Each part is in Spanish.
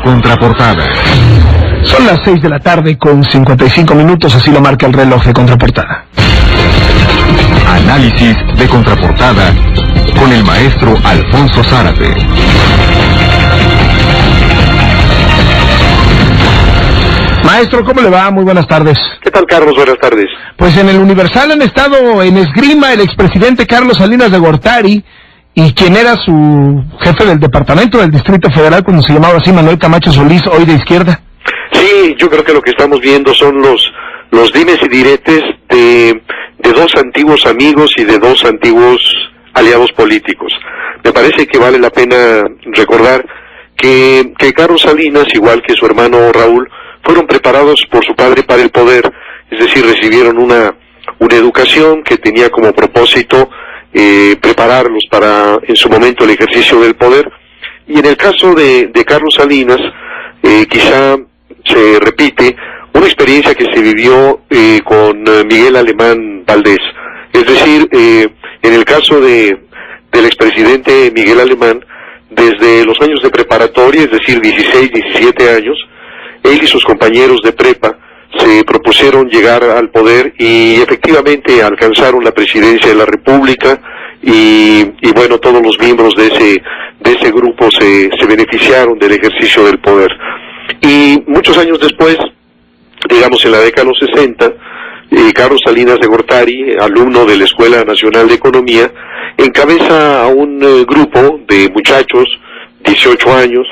Contraportada. Son las 6 de la tarde con 55 minutos, así lo marca el reloj de Contraportada. Análisis de Contraportada con el maestro Alfonso Zárate. Maestro, ¿cómo le va? Muy buenas tardes. ¿Qué tal, Carlos? Buenas tardes. Pues en el Universal han estado en esgrima el expresidente Carlos Salinas de Gortari y quien era su jefe del departamento del Distrito Federal, como se llamaba así, Manuel Camacho Solís, hoy de izquierda. Sí, yo creo que lo que estamos viendo son los dimes y diretes de dos antiguos amigos y de dos antiguos aliados políticos. Me parece que vale la pena recordar que Carlos Salinas, igual que su hermano Raúl, fueron preparados por su padre para el poder, es decir, recibieron una educación que tenía como propósito prepararlos para, en su momento, el ejercicio del poder. Y en el caso de Carlos Salinas, quizá se repite una experiencia que se vivió con Miguel Alemán Valdés. Es decir, en el caso del expresidente Miguel Alemán, desde los años de preparatoria, es decir, 16, 17 años, él y sus compañeros de prepa se propusieron llegar al poder y efectivamente alcanzaron la presidencia de la República y bueno, todos los miembros de ese grupo se beneficiaron del ejercicio del poder. Y muchos años después, digamos en la década de los 60, Carlos Salinas de Gortari, alumno de la Escuela Nacional de Economía, encabeza a un grupo de muchachos, 18 años,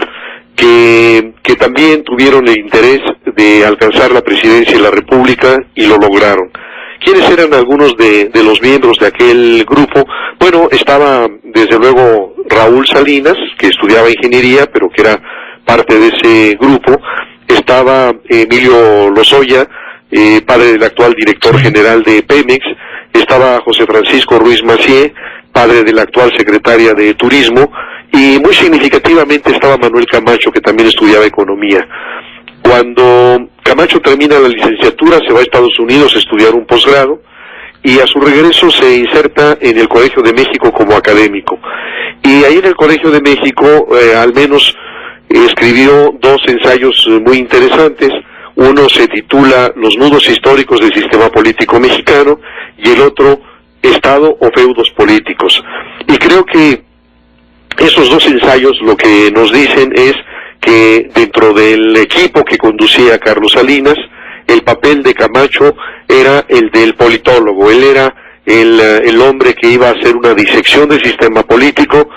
que también tuvieron el interés de alcanzar la presidencia de la República y lo lograron. ¿Quiénes eran algunos de los miembros de aquel grupo? Bueno, estaba desde luego Raúl Salinas, que estudiaba ingeniería, pero que era parte de ese grupo. Estaba Emilio Lozoya, padre del actual director general de Pemex. Estaba José Francisco Ruiz Massieu, padre de la actual secretaria de Turismo, y muy significativamente estaba Manuel Camacho, que también estudiaba economía. Cuando Camacho termina la licenciatura, se va a Estados Unidos a estudiar un posgrado, y a su regreso se inserta en el Colegio de México como académico. Y ahí en el Colegio de México, al menos escribió dos ensayos muy interesantes. Uno se titula Los nudos históricos del sistema político mexicano, y el otro, Estado o feudos políticos. Y creo que esos dos ensayos lo que nos dicen es que dentro del equipo que conducía Carlos Salinas, el papel de Camacho era el del politólogo. Él era el hombre que iba a hacer una disección del sistema político,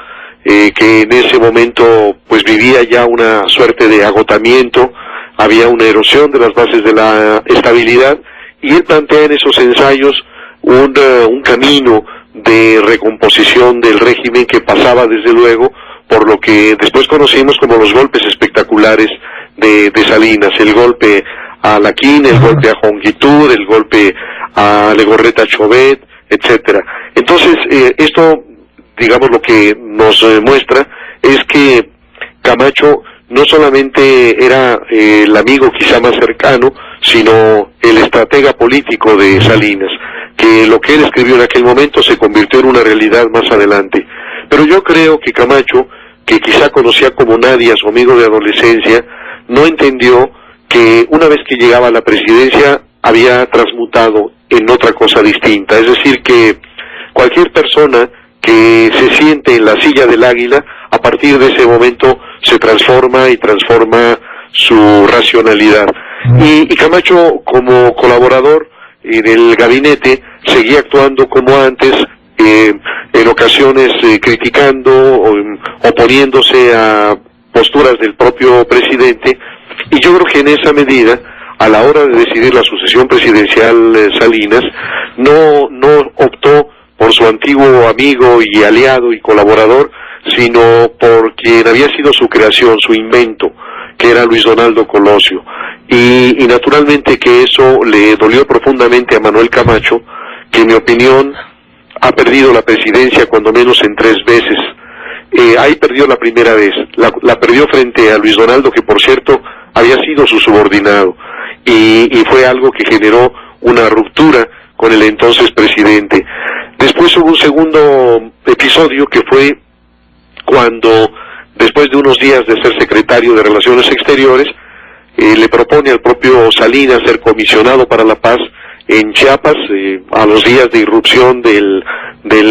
que en ese momento pues vivía ya una suerte de agotamiento, había una erosión de las bases de la estabilidad, y él plantea en esos ensayos un camino de recomposición del régimen que pasaba desde luego por lo que después conocimos como los golpes espectaculares de Salinas, el golpe a Laquín, el golpe a Jonquitud, el golpe a Legorreta Chauvet, etcétera. Entonces, esto, digamos, lo que nos muestra es que Camacho no solamente era el amigo quizá más cercano, sino el estratega político de Salinas, que lo que él escribió en aquel momento se convirtió en una realidad más adelante. Pero yo creo que Camacho, que quizá conocía como nadie a su amigo de adolescencia, no entendió que una vez que llegaba a la presidencia había transmutado en otra cosa distinta. Es decir, que cualquier persona que se siente en la silla del águila, a partir de ese momento se transforma y transforma su racionalidad. Y Camacho, como colaborador en el gabinete, seguía actuando como antes, en ocasiones criticando o oponiéndose a posturas del propio presidente, y yo creo que en esa medida, a la hora de decidir la sucesión presidencial, Salinas no optó por su antiguo amigo y aliado y colaborador, sino por quien había sido su creación, su invento, que era Luis Donaldo Colosio. Y naturalmente que eso le dolió profundamente a Manuel Camacho, que en mi opinión ha perdido la presidencia cuando menos en 3 veces. Ahí perdió la primera vez, la perdió frente a Luis Donaldo, que por cierto había sido su subordinado, y fue algo que generó una ruptura con el entonces presidente. Después hubo un segundo episodio que fue cuando después de unos días de ser secretario de Relaciones Exteriores, le propone al propio Salinas ser comisionado para la paz en Chiapas, a los días de irrupción del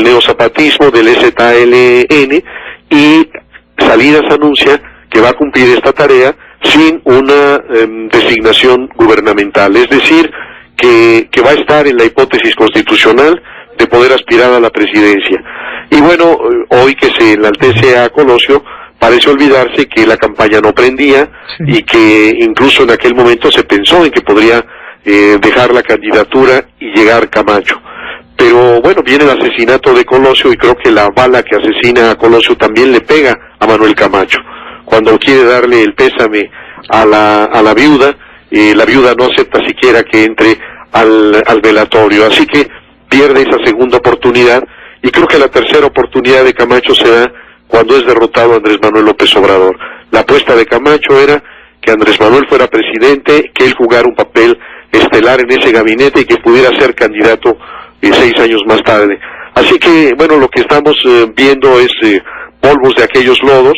neozapatismo, del EZLN, y Salinas anuncia que va a cumplir esta tarea sin una designación gubernamental, es decir, que va a estar en la hipótesis constitucional de poder aspirar a la presidencia. Y bueno, hoy que se enaltece a Colosio, parece olvidarse que la campaña no prendía, sí, y que incluso en aquel momento se pensó en que podría dejar la candidatura y llegar Camacho. Pero bueno, viene el asesinato de Colosio y creo que la bala que asesina a Colosio también le pega a Manuel Camacho. Cuando quiere darle el pésame a la viuda, la viuda no acepta siquiera que entre al velatorio, así que pierde esa segunda oportunidad, y creo que la tercera oportunidad de Camacho se da cuando es derrotado Andrés Manuel López Obrador. La apuesta de Camacho era que Andrés Manuel fuera presidente, que él jugara un papel estelar en ese gabinete y que pudiera ser candidato 6 años más tarde. Así que, bueno, lo que estamos viendo es polvos de aquellos lodos,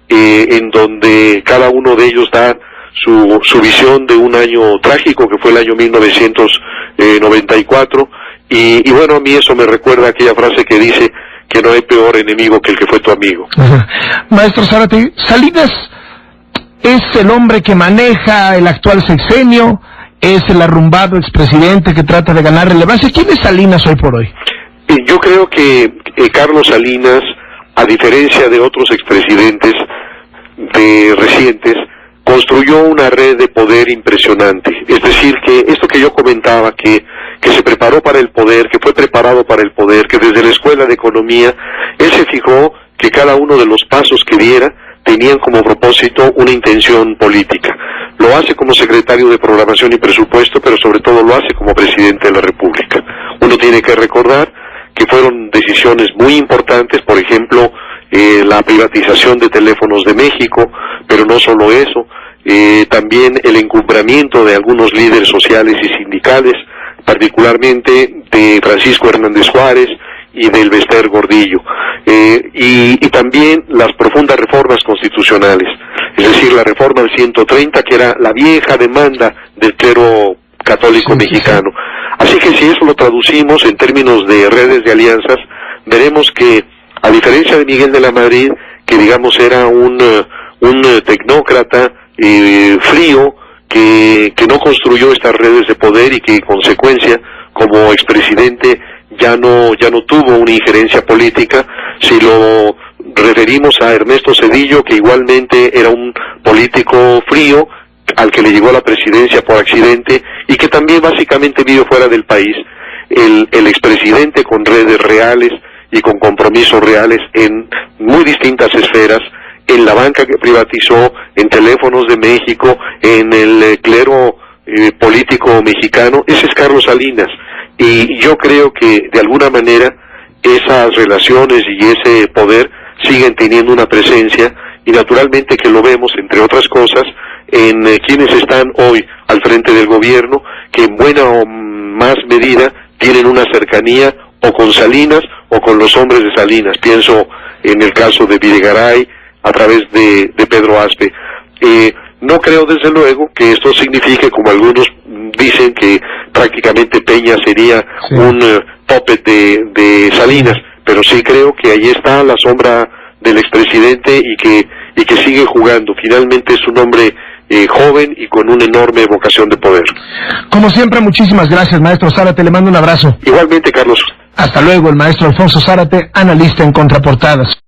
en donde cada uno de ellos da su visión de un año trágico que fue el año 1994, y bueno, a mí eso me recuerda aquella frase que dice que no hay peor enemigo que el que fue tu amigo. Maestro Zárate, ¿Salinas es el hombre que maneja el actual sexenio? ¿Es el arrumbado expresidente que trata de ganar relevancia? ¿Quién es Salinas hoy por hoy? Yo creo que Carlos Salinas, a diferencia de otros expresidentes recientes, construyó una red de poder impresionante. Es decir, que esto que yo comentaba, que se preparó para el poder, que fue preparado para el poder, que desde la Escuela de Economía, él se fijó que cada uno de los pasos que diera tenían como propósito una intención política. Lo hace como secretario de Programación y Presupuesto, pero sobre todo lo hace como presidente de la República. Uno tiene que recordar que fueron decisiones muy importantes, por ejemplo, la privatización de Teléfonos de México, pero no solo eso, también el encumbramiento de algunos líderes sociales y sindicales, particularmente de Francisco Hernández Juárez y del Bester Gordillo, y también las profundas reformas constitucionales, es decir, la reforma del 130, que era la vieja demanda del clero católico mexicano. Así que si eso lo traducimos en términos de redes de alianzas, veremos que, a diferencia de Miguel de la Madrid, que digamos era un tecnócrata frío, que no construyó estas redes de poder y que en consecuencia como expresidente ya no tuvo una injerencia política. Si lo referimos a Ernesto Zedillo, que igualmente era un político frío al que le llegó a la presidencia por accidente y que también básicamente vivió fuera del país, el expresidente con redes reales y con compromisos reales en muy distintas esferas, en la banca que privatizó, en Teléfonos de México, en el clero político mexicano, ese es Carlos Salinas. Y yo creo que de alguna manera esas relaciones y ese poder siguen teniendo una presencia, y naturalmente que lo vemos, entre otras cosas, en quienes están hoy al frente del gobierno, que en buena o más medida tienen una cercanía o con Salinas o con los hombres de Salinas. Pienso en el caso de Videgaray a través de Pedro Aspe. No creo desde luego que esto signifique, como algunos dicen, que prácticamente Peña sería un puppet de Salinas, pero sí creo que ahí está la sombra del expresidente y que sigue jugando. Finalmente es un hombre joven y con una enorme vocación de poder. Como siempre, muchísimas gracias, maestro Zárate, le mando un abrazo. Igualmente, Carlos. Hasta luego, el maestro Alfonso Zárate, analista en Contraportadas.